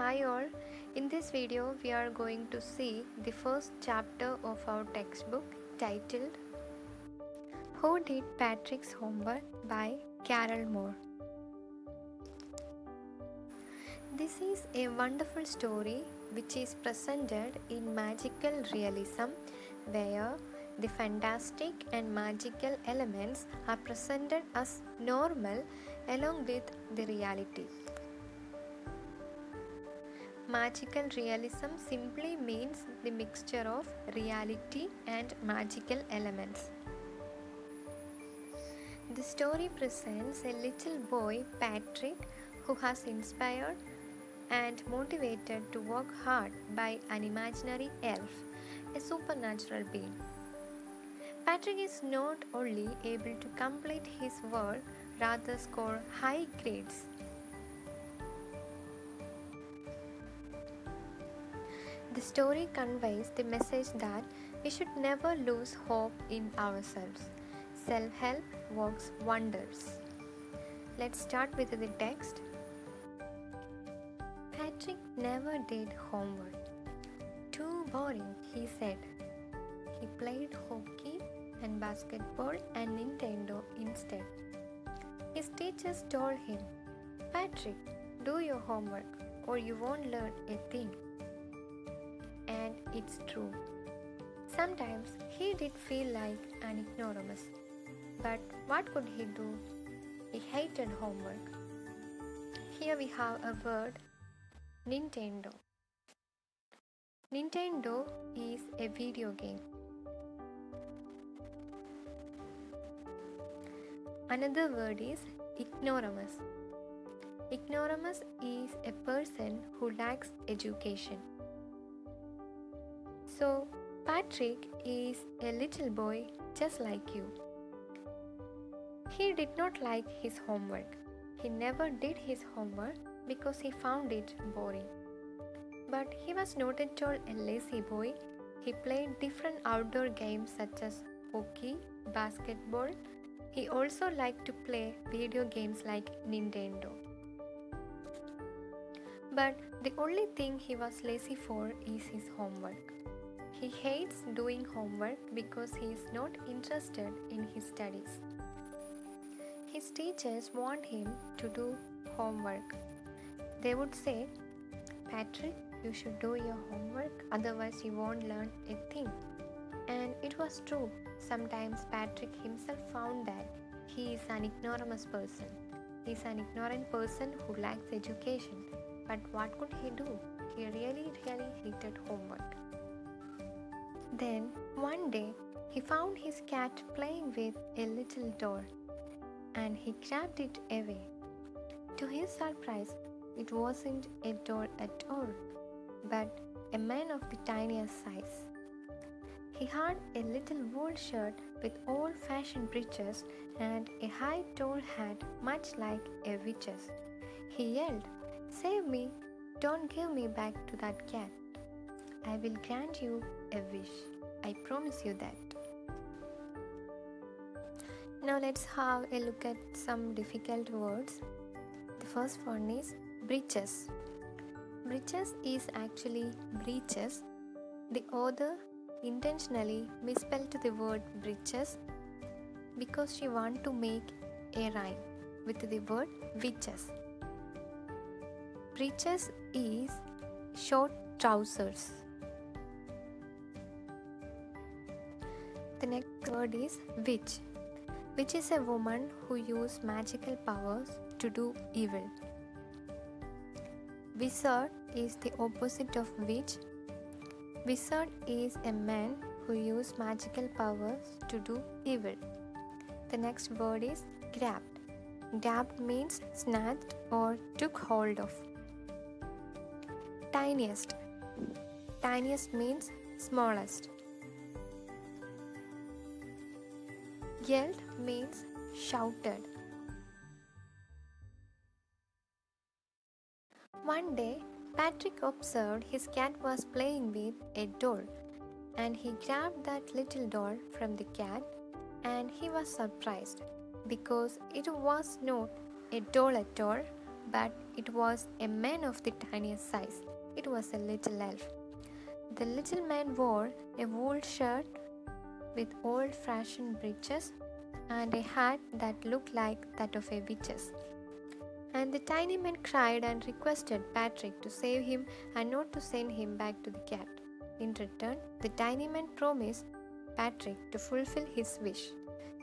Hi all, in this video we are going to see the first chapter of our textbook titled Who Did Patrick's Homework by Carol Moore. This is a wonderful story which is presented in magical realism where the fantastic and magical elements are presented as normal along with the reality. Magical realism simply means the mixture of reality and magical elements. The story presents a little boy, Patrick, who has inspired and motivated to work hard by an imaginary elf, a supernatural being. Patrick is not only able to complete his work, rather score high grades. The story conveys the message that we should never lose hope in ourselves. Self-help works wonders. Let's start with the text. Patrick never did homework. Too boring, he said. He played hockey and basketball and Nintendo instead. His teachers told him, Patrick, do your homework or you won't learn a thing. And it's true. Sometimes he did feel like an ignoramus. But what could he do? He hated homework. Here we have a word, Nintendo. Nintendo is a video game. Another word is ignoramus. Ignoramus is a person who lacks education. So, Patrick is a little boy just like you. He did not like his homework. He never did his homework because he found it boring. But he was not at all a lazy boy. He played different outdoor games such as hockey, basketball. He also liked to play video games like Nintendo. But the only thing he was lazy for is his homework. He hates doing homework because he is not interested in his studies. His teachers want him to do homework. They would say, Patrick, you should do your homework, otherwise you won't learn a thing. And it was true. Sometimes Patrick himself found that he is an ignoramus person. He is an ignorant person who lacks education. But what could he do? He really hated homework. Then, one day, he found his cat playing with a little doll and he grabbed it away. To his surprise, it wasn't a doll at all, but a man of the tiniest size. He had a little wool shirt with old-fashioned breeches and a high tall hat much like a witch's. He yelled, Save me! Don't give me back to that cat. I will grant you a wish. I promise you that. Now let's have a look at some difficult words. The first one is breeches. Breeches is actually breeches. The author intentionally misspelled the word breeches because she wanted to make a rhyme with the word witches. Breeches is short trousers. The next word is witch. Witch is a woman who uses magical powers to do evil. Wizard is the opposite of witch. Wizard is a man who uses magical powers to do evil. The next word is grabbed. Grabbed means snatched or took hold of. Tiniest. Tiniest means smallest. Yelled means shouted. One day, Patrick observed his cat was playing with a doll and he grabbed that little doll from the cat and he was surprised because it was not a doll at all but it was a man of the tiniest size. It was a little elf. The little man wore a wool shirt with old-fashioned breeches and a hat that looked like that of a witch's. And the tiny man cried and requested Patrick to save him and not to send him back to the cat. In return, the tiny man promised Patrick to fulfill his wish.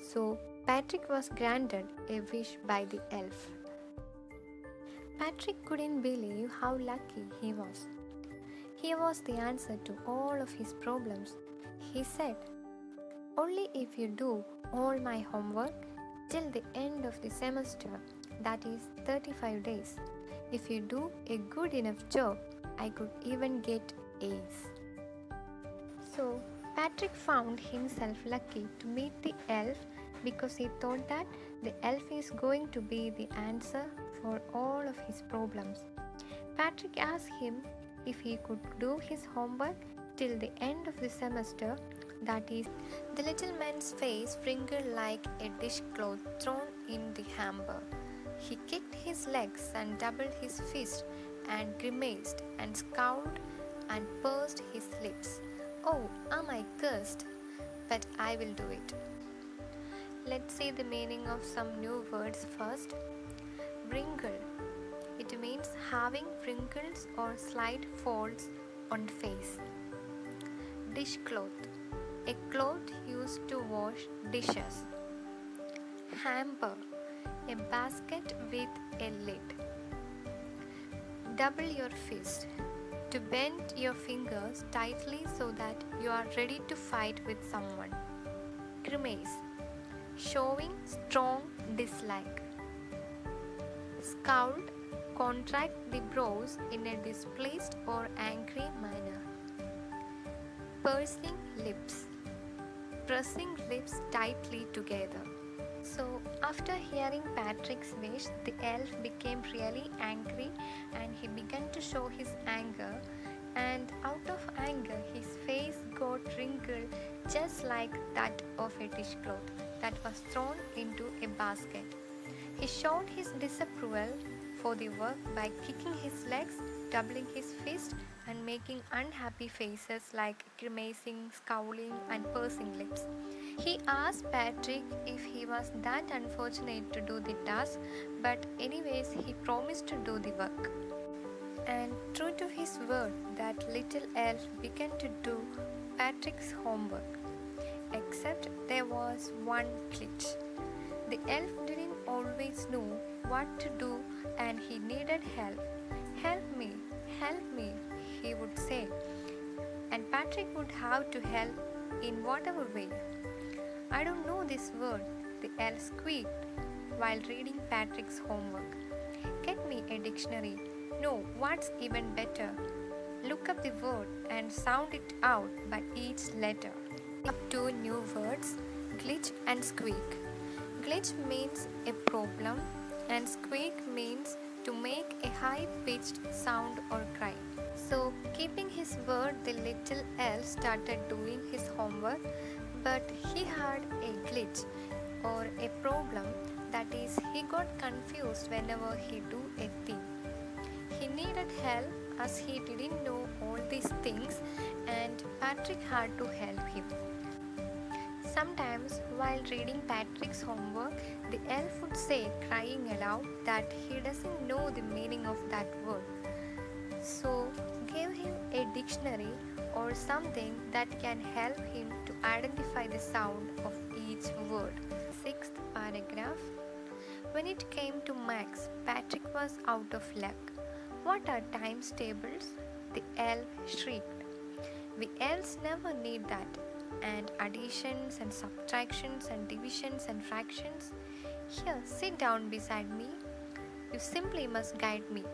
So, Patrick was granted a wish by the elf. Patrick couldn't believe how lucky he was. Here was the answer to all of his problems. He said, "Only if you do all my homework till the end of the semester, that is 35 days. If you do a good enough job, I could even get A's." So, Patrick found himself lucky to meet the elf because he thought that the elf is going to be the answer for all of his problems. Patrick asked him if he could do his homework till the end of the semester, that is, the little man's face wrinkled like a dishcloth thrown in the hamper. He kicked his legs and doubled his fist and grimaced and scowled and pursed his lips. "Oh, am I cursed? But I will do it." Let's see the meaning of some new words first. Wrinkle. It means having wrinkles or slight folds on face. Dishcloth. A cloth used to wash dishes. Hamper. A basket with a lid. Double your fist. To bend your fingers tightly so that you are ready to fight with someone. Grimace. Showing strong dislike. Scowled. Contract the brows in a displeased or angry manner. Pursing lips. Pressing lips tightly together. So, after hearing Patrick's wish, the elf became really angry and he began to show his anger. And out of anger, his face got wrinkled just like that of a dishcloth that was thrown into a basket. He showed his disapproval for the work by kicking his legs, doubling his fist, and making unhappy faces like grimacing, scowling, and pursing lips. He asked Patrick if he was that unfortunate to do the task, but anyways, he promised to do the work. And true to his word, that little elf began to do Patrick's homework. Except there was one glitch. The elf didn't always know what to do and he needed help. Help me, he would say. And Patrick would have to help in whatever way. "I don't know this word," the elf squeaked while reading Patrick's homework. "Get me a dictionary. No, what's even better? Look up the word and sound it out by each letter." Up two new words, glitch and squeak. Glitch means a problem and squeak means to make a high-pitched sound or cry. So, keeping his word, the little elf started doing his homework, but he had a glitch or a problem, that is, he got confused whenever he do a thing. He needed help as he didn't know all these things and Patrick had to help him. Sometimes, while reading Patrick's homework, the elf would say, crying aloud, that he doesn't know the meaning of that word. So, give him a dictionary or something that can help him to identify the sound of each word. Sixth paragraph. When it came to Max, Patrick was out of luck. "What are times tables?" the elf shrieked. "We elves never need that. And additions and subtractions and divisions and fractions. Here, sit down beside me. You simply must guide me."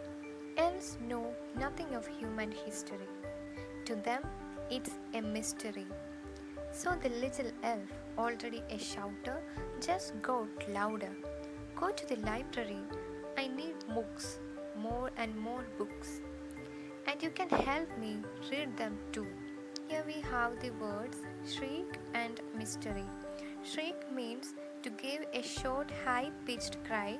Elves know nothing of human history. To them, it's a mystery. So the little elf, already a shouter, just got louder. "Go to the library. I need books, more and more books. And you can help me read them too." Here we have the words shriek and mystery. Shriek means to give a short, high-pitched cry.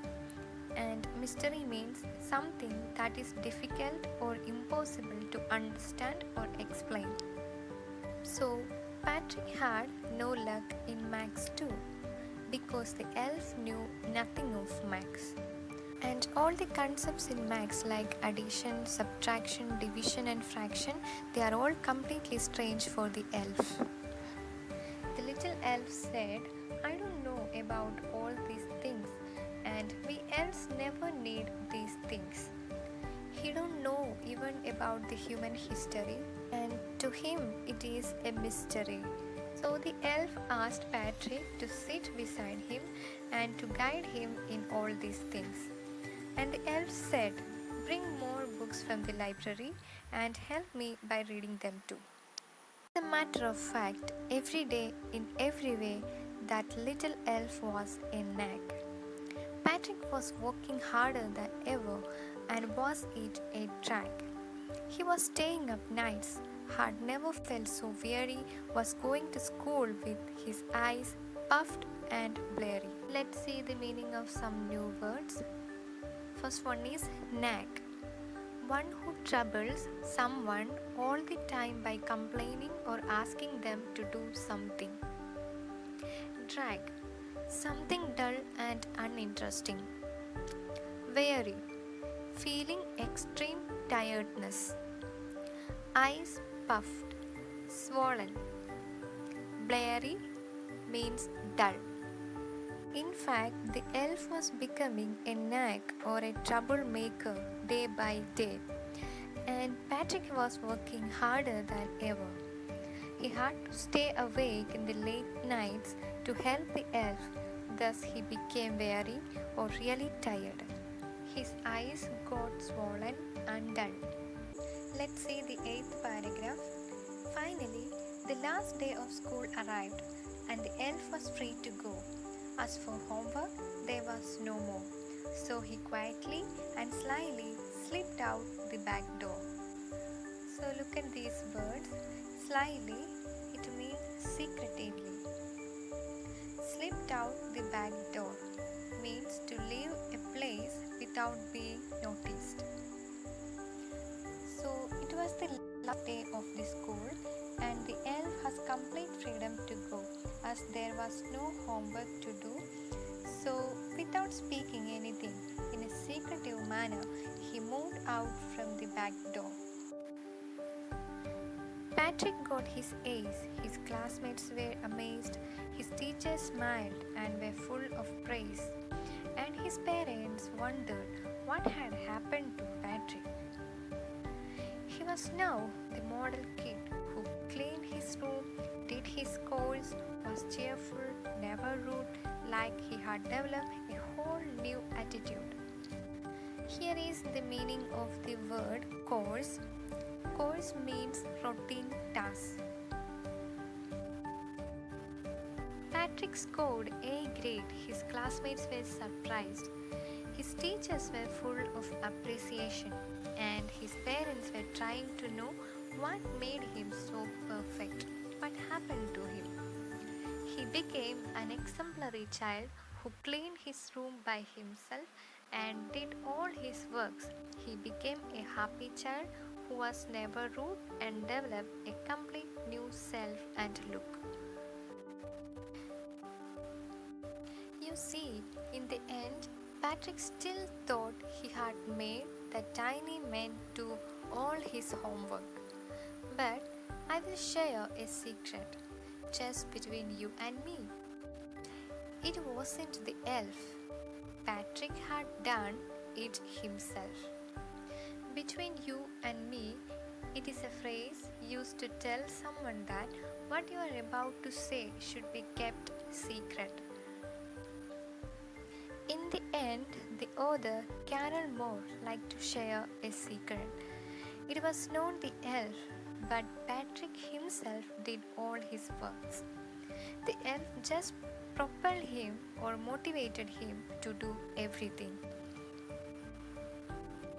and mystery means something that is difficult or impossible to understand or explain. So, Patrick had no luck in Max too, because the elf knew nothing of Max. And all the concepts in Max like addition, subtraction, division, and fraction, they are all completely strange for the elf. The little elf said, I don't know about all these things, and we elves never need these things. He don't know even about the human history, and to him it is a mystery. So the elf asked Patrick to sit beside him and to guide him in all these things. And the elf said, bring more books from the library and help me by reading them too. As a matter of fact, every day in every way, that little elf was a nag. Patrick was working harder than ever and was it a drag. He was staying up nights, had never felt so weary, was going to school with his eyes puffed and blurry. Let's see the meaning of some new words. First one is nag. One who troubles someone all the time by complaining or asking them to do something. Drag. Something dull and uninteresting. Weary. Feeling extreme tiredness. Eyes puffed, swollen. Blurry means dull. In fact, the elf was becoming a nag or a troublemaker day by day, and Patrick was working harder than ever. He had to stay awake in the late nights to help the elf, thus he became weary or really tired. His eyes got swollen and dull. Let's see the 8th paragraph. Finally, the last day of school arrived and the elf was free to go. As for homework, there was no more. So he quietly and slyly slipped out the back door. So look at these words. Slyly, it means secretively. Slipped out the back door means to leave a place without being noticed. So it was the last day of the school and the elf has complete freedom to go as there was no homework to do. So without speaking anything, in a secretive manner, he moved out from the back door. Patrick got his A's, his classmates were amazed, his teachers smiled and were full of praise, and his parents wondered what had happened to Patrick. He was now the model kid who cleaned his room, did his chores, was cheerful, never rude, like he had developed a whole new attitude. Here is the meaning of the word course. Course means routine task. Patrick scored A grade. His classmates were surprised. His teachers were full of appreciation, and his parents were trying to know what made him so perfect. What happened to him? He became an exemplary child who cleaned his room by himself and did all his works. He became a happy child who was never rude and developed a complete new self and look. You see, in the end, Patrick still thought he had made the tiny man do all his homework. But I will share a secret just between you and me. It wasn't the elf. Patrick had done it himself. Between you and me, it is a phrase used to tell someone that what you are about to say should be kept secret. In the end, the author Carol Moore liked to share a secret. It was not the elf, but Patrick himself did all his works. The elf just propelled him or motivated him to do everything.